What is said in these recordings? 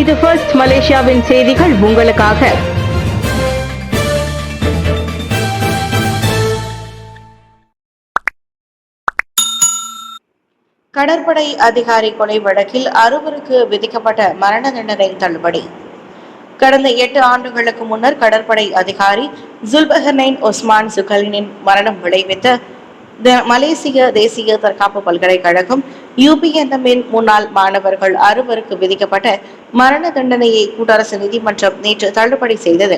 இது ஃபர்ஸ்ட் மலேசியாவின் செய்திகள் உங்களுக்காக. கடற்படை அதிகாரி கொலை வழக்கில் 6 விதிக்கப்பட்ட மரண தண்டனை தள்ளுபடி. கடந்த 8 ஆண்டுகளுக்கு முன்னர் கடற்படை அதிகாரி ஜுல்பஹர்னைன் ஒஸ்மான் சுகலினின் மரணம் விளைவித்த மலேசிய தேசிய தற்காப்பு பல்கலைக்கழகம் UPNM முன்னாள் மாணவர்கள் 6 விதிக்கப்பட்ட மரண தண்டனையை கூட்டரசு நீதிமன்றம் நேற்று தள்ளுபடி செய்தது.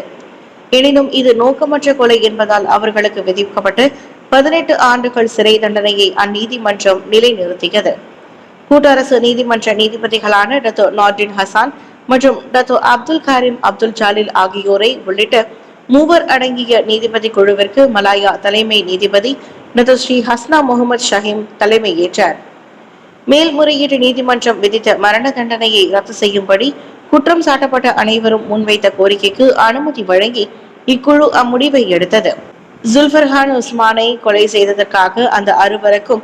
எனினும் இது நோக்கமற்ற கொலை என்பதால் அவர்களுக்கு விதிக்கப்பட்ட 18 ஆண்டுகள் சிறை தண்டனையை அந்நீதிமன்றம் நிலைநிறுத்தியது. கூட்டரசு நீதிமன்ற நீதிபதிகளான டத்தோ நார்டின் ஹசான் மற்றும் டத்தோ அப்துல் காரிம் அப்துல் ஜாலில் ஆகியோரை உள்ளிட்ட 3 அடங்கிய நீதிபதி குழுவிற்கு மலாயா தலைமை நீதிபதி டத்தோ ஸ்ரீ ஹஸ்னா முகமது ஷஹீம் தலைமை ஏற்றார். மேல்முறையீட்டு நீதிமன்றம் விதித்த மரண தண்டனையை ரத்து செய்யும்படி குற்றம் சாட்டப்பட்ட அனைவரும் முன்வைத்த கோரிக்கைக்கு அனுமதி வழங்கி இக்குழு அம்முடிவை எடுத்தது. ஜுல்பர்ஹான் உஸ்மானை கொலை செய்ததற்காக அந்த 6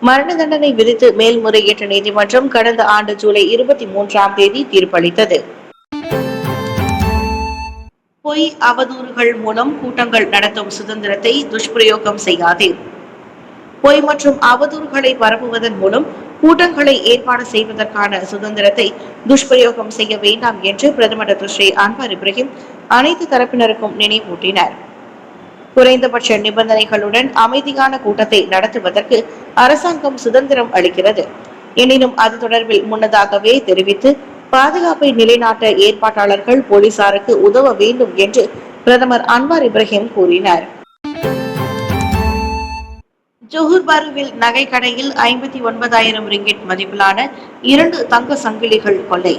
மரண தண்டனை விதித்து மேல்முறையீட்டு நீதிமன்றம் கடந்த ஆண்டு ஜூலை 23ஆம் தேதி தீர்ப்பளித்தது. பொய் அவதூறுகள் மூலம் கூட்டங்கள் நடத்தும் சுதந்திரத்தை துஷ்பிரயோகம் செய்யாதீர். பொய் மற்றும் அவதூறுகளை பரப்புவதன் மூலம் கூட்டங்களை ஏற்பாடு செய்வதற்கான சுதந்திரத்தை துஷ்பிரயோகம் செய்ய வேண்டாம் என்று பிரதமர் டாக்டர் ஸ்ரீ அன்வார் இப்ராஹிம் அனைத்து தரப்பினருக்கும் நினைவூட்டினார். குறைந்தபட்ச நிபந்தனைகளுடன் அமைதியான கூட்டத்தை நடத்துவதற்கு அரசாங்கம் சுதந்திரம் அளிக்கிறது. எனினும் அது தொடர்பில் முன்னதாகவே தெரிவித்து பாதுகாப்பை நிலைநாட்ட ஏற்பாட்டாளர்கள் போலீசாருக்கு உதவ வேண்டும் என்று பிரதமர் அன்வார் இப்ராஹிம் கூறினார். ஜோஹர் பாருவில் நகை கடையில் 59,000 ரிங்கிட் மதிப்பிலான 2 தங்க சங்கிலிகள் கொள்ளை.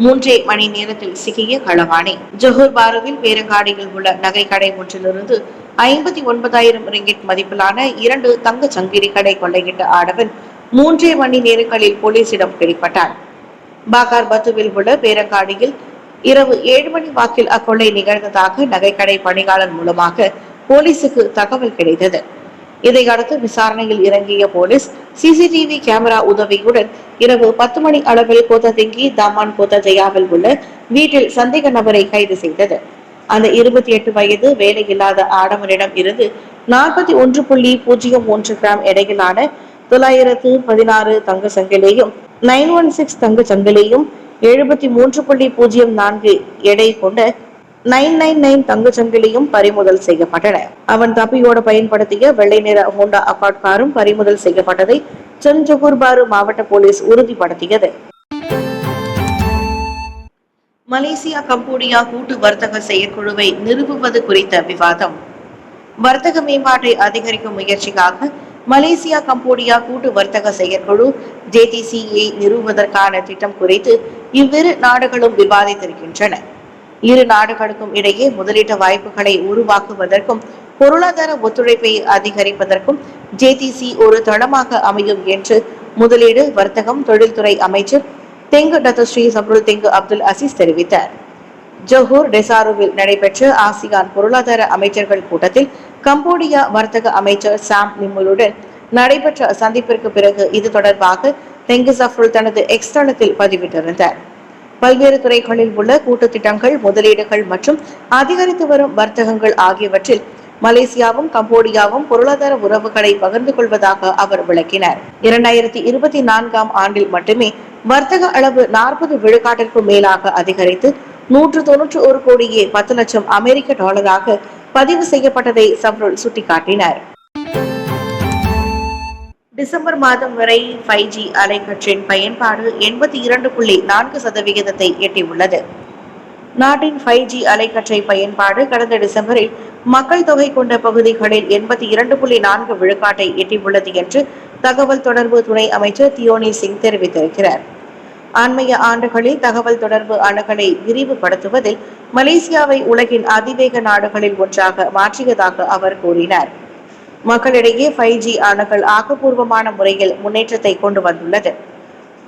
3 மணி நேரத்தில் சிக்கிய களவாணி. ஜோஹர் பாருவில் பேரங்காடியில் உள்ள நகை கடை ஒன்றிலிருந்து 59,000 ரிங்கிட் மதிப்பிலான 2 தங்க சங்கிலிகளை கொள்ளையிட்ட ஆடவன் 3 மணி நேரங்களில் போலீசிடம் பிடிபட்டார். பாகார் பத்துவில் உள்ள பேரங்காடியில் இரவு 7 மணி வாக்கில் அக்கொள்ளை நிகழ்ந்ததாக நகைக்கடை பணியாளர் மூலமாக போலீசுக்கு தகவல் கிடைத்தது. இதையடுத்து விசாரணையில் இறங்கிய போலீஸ் CCTV கேமரா உதவியுடன் இரவு 10 மணி அளவில் கோத்ததிங்கி தாமான் கோத்த ஜெயாவில் உள்ள வீட்டில் சந்தேக நபரை கைது செய்தது. அந்த 28 வயது வேலையில்லாத ஆடவனிடம் இருந்து 41.03 கிராம் எடையிலான 916 தங்க சங்கிலியும் 916 தங்க சங்கிலியும் 73.04 எடை கொண்ட 999 தங்க சங்கிலியும் பறிமுதல் செய்யப்பட்டன. அவன் தப்பியோட பயன்படுத்திய வெள்ளை நிற ஹோண்டா அக்கார்ட் காரும் பறிமுதல் செய்யப்பட்டதை ஜோஹர் பாரு மாவட்ட போலீஸ் உறுதிப்படுத்தியது. மலேசியா கம்போடியா கூட்டு வர்த்தக செயற்குழுவை நிறுவுவது குறித்த விவாதம். வர்த்தக மேம்பாட்டை அதிகரிக்கும் முயற்சிக்காக மலேசியா கம்போடியா கூட்டு வர்த்தக செயற்குழு JTCA நிறுவுவதற்கான திட்டம் குறித்து இவ்விரு நாடுகளும் விவாதித்திருக்கின்றன. இரு நாடுகளுக்கும் இடையே முதலீட்டு வாய்ப்புகளை உருவாக்குவதற்கும் பொருளாதார ஒத்துழைப்பை அதிகரிப்பதற்கும் JTC ஒரு தளமாக அமையும் என்று முதலீடு வர்த்தகம் தொழில்துறை அமைச்சர் தெங்கு டத்தோ ஸ்ரீ சப்ருல் தெங்கு அப்துல் அசீஸ் தெரிவித்தார். ஜோஹர் டெசாருவில் நடைபெற்ற ஆசியான் பொருளாதார அமைச்சர்கள் கூட்டத்தில் கம்போடியா வர்த்தக அமைச்சர் சாம் நிமுலுடன் நடைபெற்ற சந்திப்பிற்கு பிறகு இது தொடர்பாக தெங்கு சப்ருல் தனது எக்ஸ் தளத்தில் பதிவிட்டிருந்தார். பல்வேறு துறைகளில் உள்ள கூட்டு திட்டங்கள் முதலீடுகள் மற்றும் அதிகரித்து வரும் வர்த்தகங்கள் ஆகியவற்றில் மலேசியாவும் கம்போடியாவும் பொருளாதார உறவுகளை பகிர்ந்து கொள்வதாக அவர் விளக்கினார். 2024ஆம் ஆண்டில் மட்டுமே வர்த்தக அளவு 40 விழுக்காட்டிற்கும் மேலாக அதிகரித்து 191 கோடியே 10 லட்சம் அமெரிக்க டாலராக பதிவு செய்யப்பட்டதை சப்ருல் சுட்டிக்காட்டினார். டிசம்பர் மாதம் வரை 5G அலைக்கற்றின் பயன்பாடு 82.4% எட்டியுள்ளது. நாட்டின் 5G அலைக்கற்றை பயன்பாடு கடந்த டிசம்பரில் மக்கள் தொகை கொண்ட பகுதிகளில் 82.4 விழுக்காட்டை எட்டியுள்ளது என்று தகவல் தொடர்பு துணை அமைச்சர் தியோனி சிங் தெரிவித்திருக்கிறார். அண்மைய ஆண்டுகளில் தகவல் தொடர்பு அணுகலை விரிவுபடுத்துவதில் மலேசியாவை உலகின் அதிவேக நாடுகளில் ஒன்றாக மாற்றியதாக அவர் கூறினார். மக்களிடையே 5G அணுகல் ஆக்கப்பூர்வமான முறையில் முன்னேற்றத்தை கொண்டு வந்துள்ளது.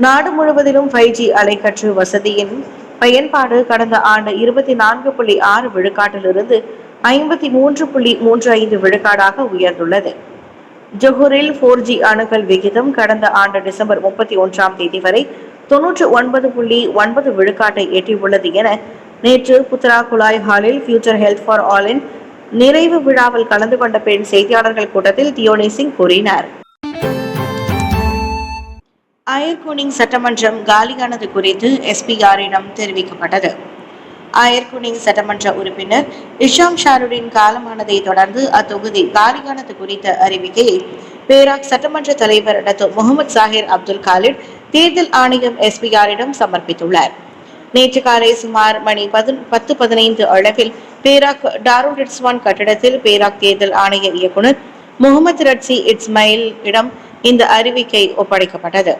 நாடு முழுவதிலும் 5G அலைக்கற்று வசதியின் பயன்பாடு கடந்த ஆண்டு 24.6 விழுக்காட்டிலிருந்து 53.35 விழுக்காடாக உயர்ந்துள்ளது. ஜோஹரில் 4G அணுகல் விகிதம் கடந்த ஆண்டு டிசம்பர் 31ஆம் தேதி வரை 99.9 விழுக்காட்டை எட்டியுள்ளது என நேற்று புத்ரா குலாய் ஹாலில் ஃபியூச்சர் ஹெல்த் ஃபார் ஆலின் நிறைவு விழாவில் கலந்து கொண்ட பெண் செய்தியாளர்கள் கூட்டத்தில் தியோனி சிங் கூறினார். அயர்குனிங் சட்டமன்றம் காலியானது குறித்து எஸ்பிஆரிடம் தெரிவிக்கப்பட்டது. அயர்குனிங் சட்டமன்ற உறுப்பினர் இஷாம் ஷாருடின் காலமானதை தொடர்ந்து அத்தொகுதி காலியானது குறித்த அறிவிக்கையை பேராக் சட்டமன்ற தலைவர் doctor Mohamad Zahir Abdul Khalid தேர்தல் ஆணையம் எஸ்பிஆரிடம் சமர்ப்பித்துள்ளார். நேற்று காலை சுமார் மணி 10:15 அளவில் பேராக் டாருல் ரிட்ஸ்வான் கட்டிடத்தில் பேராக் தேர்தல் ஆணைய இயக்குநர் முகமது ரட்சி இஸ்மாயில் இடம் இந்த அறிவிக்கை ஒப்படைக்கப்பட்டது.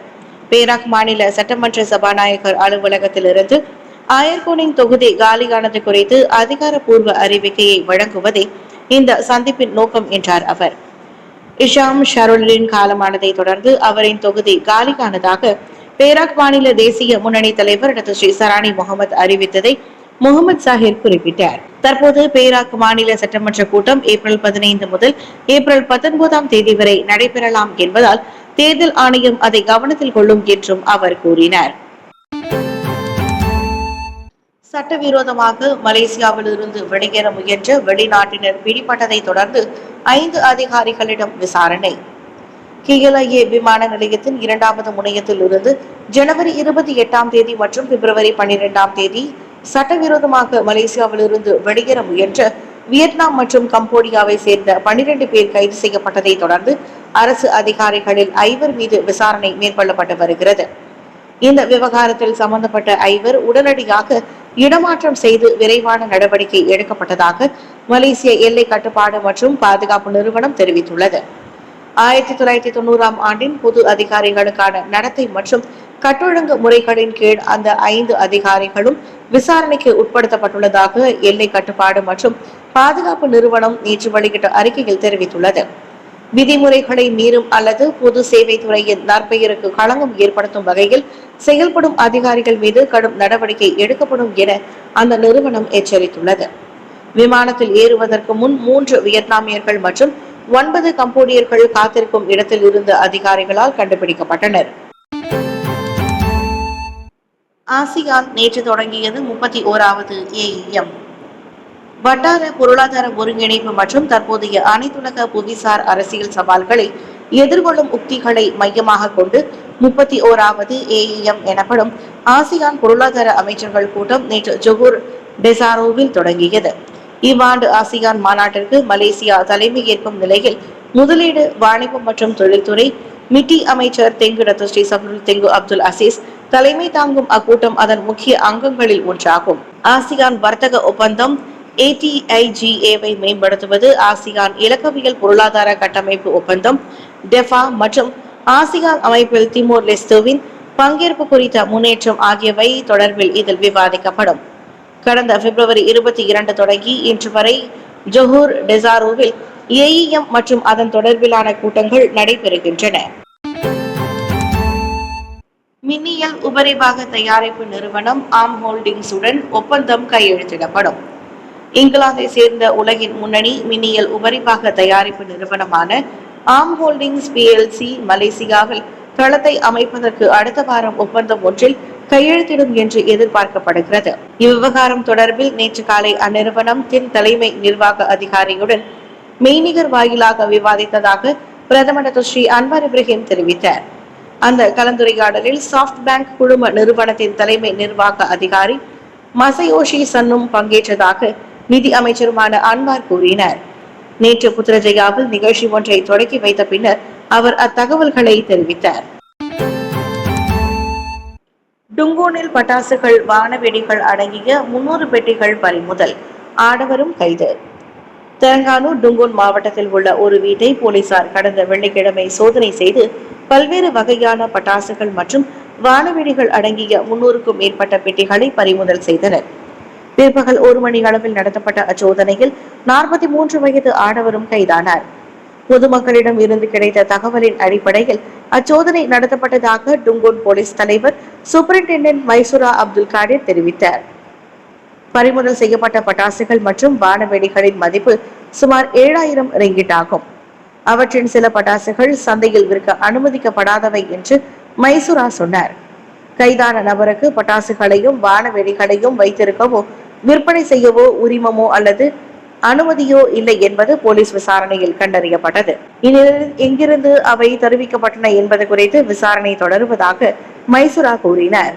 பேராக் மாநில சட்டமன்ற சபாநாயகர் அலுவலகத்திலிருந்து அயர்குனிங் தொகுதி காலியானது குறித்து அதிகாரப்பூர்வ அறிவிக்கையை வழங்குவதே இந்த சந்திப்பின் நோக்கம் என்றார் அவர். இஷாம் ஷருலின் காலமானதை தொடர்ந்து அவரின் தொகுதி காலியானதாக பேராக் மாநில தேசிய முன்னணி தலைவர் டாக்டர் ஸ்ரீ சரானி முகமது அறிவித்ததை முகமது சாஹிர் குறிப்பிட்டார். தற்போது பேராக் மாநில சட்டமன்ற கூட்டம் ஏப்ரல் 15 முதல் ஏப்ரல் 19 தேதி வரை நடைபெறலாம் என்பதால் தேர்தல் ஆணையம் அதை கவனத்தில் கொள்ளும் என்றும் அவர் கூறினார். சட்டவிரோதமாக மலேசியாவில் இருந்து வெளியேற முயன்ற வெளிநாட்டினர் பிடிபட்டதை தொடர்ந்து 5 அதிகாரிகளிடம் விசாரணை. KLIA விமான நிலையத்தின் 2வது முனையத்தில் இருந்து ஜனவரி 28 தேதி மற்றும் பிப்ரவரி 12 தேதி சட்டவிரோதமாக மலேசியாவில் இருந்து வெளியேற முயன்ற வியட்நாம் மற்றும் கம்போடியாவை சேர்ந்த 12 பேர் கைது செய்யப்பட்டதை தொடர்ந்து அரசு அதிகாரிகளில் 5 மீது விசாரணை மேற்கொள்ளப்பட்டு வருகிறது. இந்த விவகாரத்தில் சம்பந்தப்பட்ட 5 உடனடியாக இடமாற்றம் செய்து விரைவான நடவடிக்கை எடுக்கப்பட்டதாக மலேசிய எல்லை கட்டுப்பாடு மற்றும் பாதுகாப்பு நிறுவனம் தெரிவித்துள்ளது. 1990 ஆண்டின் பொது அதிகாரிகளுக்கான நடத்தை மற்றும் கட்டொழுங்கு முறைகளின் கீழ் அந்த 5 அதிகாரிகளும் விசாரணைக்கு உட்படுத்தப்பட்டுள்ளதாக எல்லை கட்டுப்பாடு மற்றும் பாதுகாப்பு நிறுவனம் நேற்று வெளியிட்ட அறிக்கையில் தெரிவித்துள்ளது. விதிமுறைகளை மீறும் அல்லது பொது சேவை துறையின் நற்பெயருக்கு களங்கம் ஏற்படுத்தும் வகையில் செயல்படும் அதிகாரிகள் மீது கடும் நடவடிக்கை எடுக்கப்படும் என அந்த நிறுவனம் எச்சரித்துள்ளது. விமானத்தில் ஏறுவதற்கு முன் 3 வியட்நாமியர்கள் மற்றும் 9 கம்போடியர்கள் காத்திருக்கும் இடத்தில் இருந்த அதிகாரிகளால் கண்டுபிடிக்கப்பட்டனர். ஆசியான் நேற்று தொடங்கியது 31வது AEM. வட்டார பொருளாதார ஒருங்கிணைப்பு மற்றும் தற்போதைய அனைத்துலக புவிசார் அரசியல் சவால்களை எதிர்கொள்ளும் உக்திகளை மையமாக கொண்டு 31வது AEM எனப்படும் ஆசியான் பொருளாதார அமைச்சர்கள் கூட்டம் நேற்று ஜொகூர் டெசாரோவில் தொடங்கியது. இவ்வாண்டு ஆசியான் மாநாட்டிற்கு மலேசியா தலைமை ஏற்கும் நிலையில் முதலீடு, வாணிபம் மற்றும் தொழில்துறை மிட்டி அமைச்சர் தெங்கு டாக்டர் ஸ்ரீ சப்ருல் தெங்கு அப்துல் அசீஸ் தலைமை தாங்கும் அக்கூட்டம் அதன் முக்கிய அங்கங்களில் ஒன்றாகும். ஆசியான் வர்த்தக ஒப்பந்தம் ATIGA-வை மேம்படுத்துவது, ஆசியான் இலக்கவியல் பொருளாதார கட்டமைப்பு ஒப்பந்தம் டெஃபா மற்றும் ஆசியான் அமைப்பில் திமோர் லெஸ்தோவின் பங்கேற்பு குறித்த முன்னேற்றம் ஆகியவை தொடர்பில் இதில் விவாதிக்கப்படும். கடந்த பிப்ரவரி 22 தொடங்கி இன்று வரை ஜொஹூர் டெசாரோவில் AEM மற்றும் அதன் தொடர்பிலான கூட்டங்கள் நடைபெறுகின்றன. மின்னியல் உபரிபாக தயாரிப்பு நிறுவனம் ஆம் ஹோல்டிங்ஸ் உடன் ஒப்பந்தம் கையெழுத்திடப்படும். இங்கிலாந்தை சேர்ந்த உலகின் முன்னணி மின்னியல் உபரிபாக தயாரிப்பு நிறுவனமான ஆம் ஹோல்டிங்ஸ் PLC மலேசியாவில் தளத்தை அமைப்பதற்கு அடுத்த வாரம் ஒப்பந்தம் ஒன்றில் கையெழுத்திடும் என்று எதிர்பார்க்கப்படுகிறது. இவ்விவகாரம் தொடர்பில் நேற்று காலை அந்நிறுவனம் தலைமை நிர்வாக அதிகாரியுடன் மெய்நிகர் வாயிலாக விவாதித்ததாக பிரதமர் டாக்டர் ஸ்ரீ அன்வார் இப்ராஹிம் தெரிவித்தார். அந்த கலந்துரையாடலில் சாப்ட் பேங்க் குழும நிறுவனத்தின் தலைமை நிர்வாக அதிகாரி மசயோஷி சன்னும் பங்கேற்றதாக நிதி அமைச்சருமான அன்வார் கூறினார். நேற்று புத்ரஜயாவில் நிகழ்ச்சி ஒன்றை தொடக்கி வைத்த பின்னர் அவர் அத்தகவல்களை தெரிவித்தார். டுங்கோனில் பட்டாசுகள், வானவெடிகள் அடங்கிய 300 பெட்டிகள் பறிமுதல், ஆடவரும் கைது. தெலங்கானா டுங்கோன் மாவட்டத்தில் உள்ள ஒரு வீட்டை போலீசார் கடந்த வெள்ளிக்கிழமை சோதனை செய்து பல்வேறு வகையான பட்டாசுகள் மற்றும் வானவெடிகள் அடங்கிய 300க்கும் மேற்பட்ட பெட்டிகளை பறிமுதல் செய்தனர். பிற்பகல் 1 மணி அளவில் நடத்தப்பட்ட அச்சோதனையில் 43 வயது ஆடவரும் கைதானார். பொதுமக்களிடம் இருந்து கிடைத்த தகவலின் அடிப்படையில் அச்சோதனை நடத்தப்பட்டதாக டுங்கோன் போலீஸ் தலைவர் சூப்பரிண்டென்டென்ட் மைசூரா அப்துல் காடிர் தெரிவித்தார். பறிமுதல் செய்யப்பட்ட பட்டாசுகள் மற்றும் வானவெடிகளின் மதிப்பு சுமார் 7000 ரிங்கிட் ஆகும். அவற்றின் சில பட்டாசுகள் சந்தையில் விற்க அனுமதிக்கப்படாதவை என்று மைசூரா சொன்னார். கைதான நபருக்கு பட்டாசுகளையும் வான வெடிகளையும் வைத்திருக்கவோ விற்பனை செய்யவோ உரிமமோ அல்லது அனுமதியோ இல்லை என்பது போலீஸ் விசாரணையில் கண்டறியப்பட்டது. இந்நிலையில் எங்கிருந்து அவை தெரிவிக்கப்பட்டன என்பது குறித்து விசாரணை தொடருவதாக மைசூரா கூறினார்.